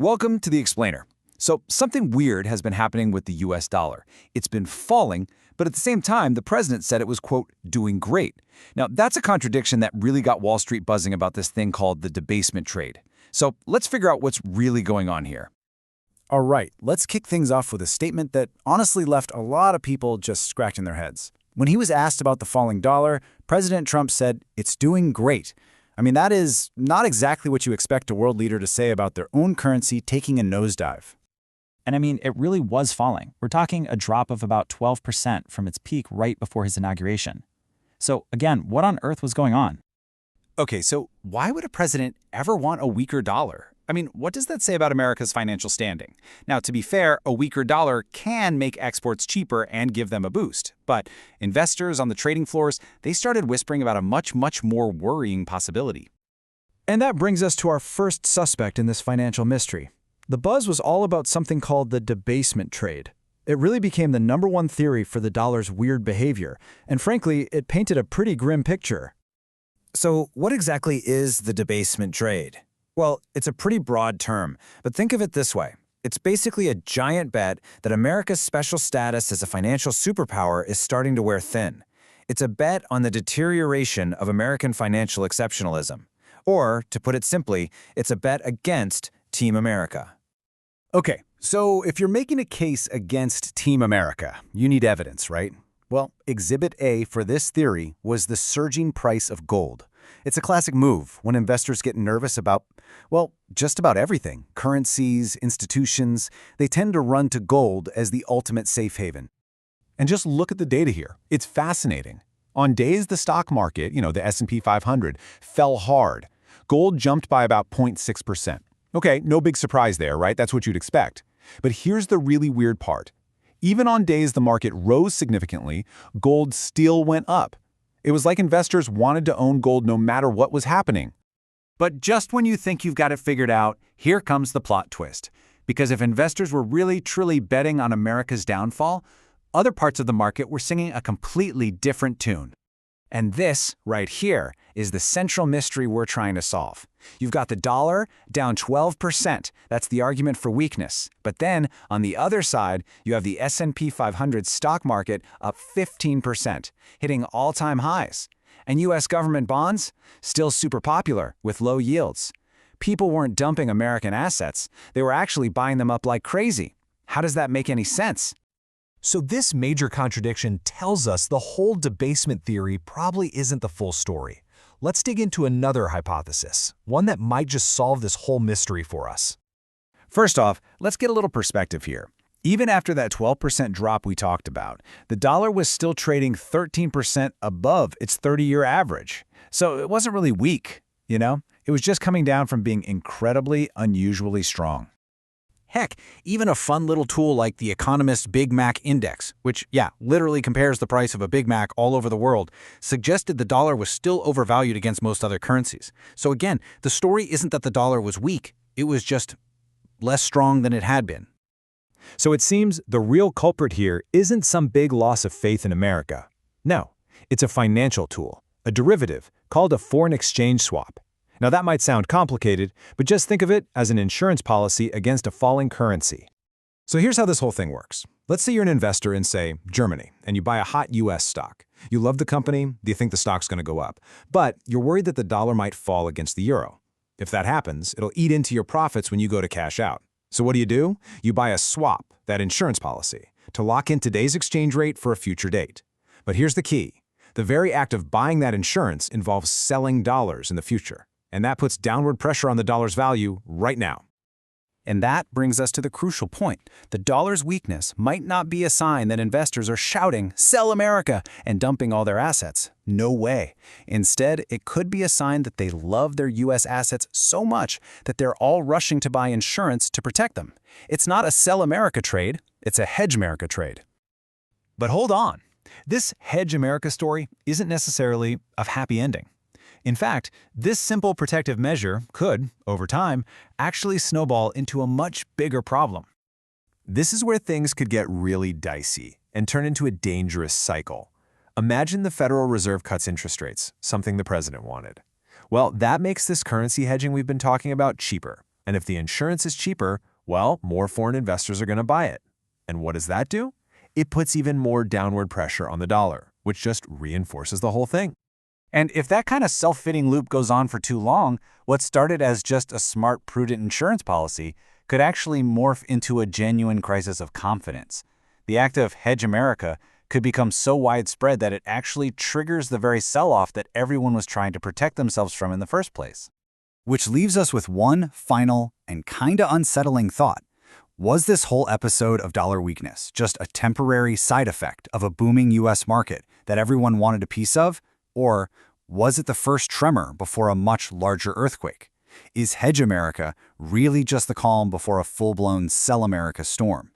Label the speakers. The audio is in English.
Speaker 1: Welcome to The Explainer. So, something weird has been happening with the US dollar. It's been falling, but at the same time, the president said it was, quote, doing great. Now, that's a contradiction that really got Wall Street buzzing about this thing called the debasement trade. So, let's figure out what's really going on here.
Speaker 2: All right, let's kick things off with a statement that honestly left a lot of people just scratching their heads. When he was asked about the falling dollar, President Trump said, "It's doing great." I mean, that is not exactly what you expect a world leader to say about their own currency taking a nosedive.
Speaker 3: And I mean, it really was falling. We're talking a drop of about 12% from its peak right before his inauguration. So again, what on earth was going on?
Speaker 1: Okay, so why would a president ever want a weaker dollar? I mean, what does that say about America's financial standing? Now, to be fair, a weaker dollar can make exports cheaper and give them a boost. But investors on the trading floors, they started whispering about a much more worrying possibility.
Speaker 4: And that brings us to our first suspect in this financial mystery. The buzz was all about something called the debasement trade. It really became the #1 theory for the dollar's weird behavior, and frankly, it painted a pretty grim picture.
Speaker 2: So what exactly is the debasement trade? Well, it's a pretty broad term, but think of it this way. It's basically a giant bet that America's special status as a financial superpower is starting to wear thin. It's a bet on the deterioration of American financial exceptionalism. Or, to put it simply, it's a bet against Team America.
Speaker 4: Okay, so if you're making a case against Team America, you need evidence, right? Well, Exhibit A for this theory was the surging price of gold. It's a classic move when investors get nervous about, well, just about everything. Currencies, institutions, they tend to run to gold as the ultimate safe haven.
Speaker 5: And just look at the data here. It's fascinating. On days the stock market, the S&P 500, fell hard, gold jumped by about 0.6%. Okay, no big surprise there, right? That's what you'd expect. But here's the really weird part. Even on days the market rose significantly, gold still went up. It was like investors wanted to own gold no matter what was happening.
Speaker 1: But just when you think you've got it figured out, here comes the plot twist. Because if investors were really, truly betting on America's downfall, other parts of the market were singing a completely different tune. And this, right here, is the central mystery we're trying to solve. You've got the dollar down 12%. That's the argument for weakness. But then, on the other side, you have the S&P 500 stock market up 15%, hitting all-time highs. And U.S. government bonds? Still super popular, with low yields. People weren't dumping American assets. They were actually buying them up like crazy. How does that make any sense?
Speaker 6: So this major contradiction tells us the whole debasement theory probably isn't the full story. Let's dig into another hypothesis, one that might just solve this whole mystery for us.
Speaker 1: First off, let's get a little perspective here. Even after that 12% drop we talked about, the dollar was still trading 13% above its 30-year average. So it wasn't really weak, It was just coming down from being incredibly, unusually strong. Heck, even a fun little tool like the Economist Big Mac Index, which, literally compares the price of a Big Mac all over the world, suggested the dollar was still overvalued against most other currencies. So again, the story isn't that the dollar was weak, it was just less strong than it had been.
Speaker 4: So it seems the real culprit here isn't some big loss of faith in America. No, it's a financial tool, a derivative, called a foreign exchange swap. Now that might sound complicated, but just think of it as an insurance policy against a falling currency. So here's how this whole thing works. Let's say you're an investor in, say, Germany, and you buy a hot US stock. You love the company, you think the stock's going to go up, but you're worried that the dollar might fall against the euro. If that happens, it'll eat into your profits when you go to cash out. So what do? You buy a swap, that insurance policy, to lock in today's exchange rate for a future date. But here's the key. The very act of buying that insurance involves selling dollars in the future. And that puts downward pressure on the dollar's value right now.
Speaker 1: And that brings us to the crucial point. The dollar's weakness might not be a sign that investors are shouting, "Sell America," and dumping all their assets. No way. Instead, it could be a sign that they love their U.S. assets so much that they're all rushing to buy insurance to protect them. It's not a sell America trade, it's a hedge America trade. But hold on. This hedge America story isn't necessarily a happy ending. In fact, this simple protective measure could, over time, actually snowball into a much bigger problem.
Speaker 5: This is where things could get really dicey and turn into a dangerous cycle. Imagine the Federal Reserve cuts interest rates, something the president wanted. Well, that makes this currency hedging we've been talking about cheaper.
Speaker 6: And if the insurance is cheaper, well, more foreign investors are going to buy it. And what does that do? It puts even more downward pressure on the dollar, which just reinforces the whole thing.
Speaker 1: And if that kind of self-fitting loop goes on for too long, what started as just a smart, prudent insurance policy could actually morph into a genuine crisis of confidence. The act of hedge America could become so widespread that it actually triggers the very sell-off that everyone was trying to protect themselves from in the first place.
Speaker 7: Which leaves us with one final and kinda unsettling thought. Was this whole episode of dollar weakness just a temporary side effect of a booming US market that everyone wanted a piece of? Or was it the first tremor before a much larger earthquake? Is Hedge America really just the calm before a full-blown Sell America storm?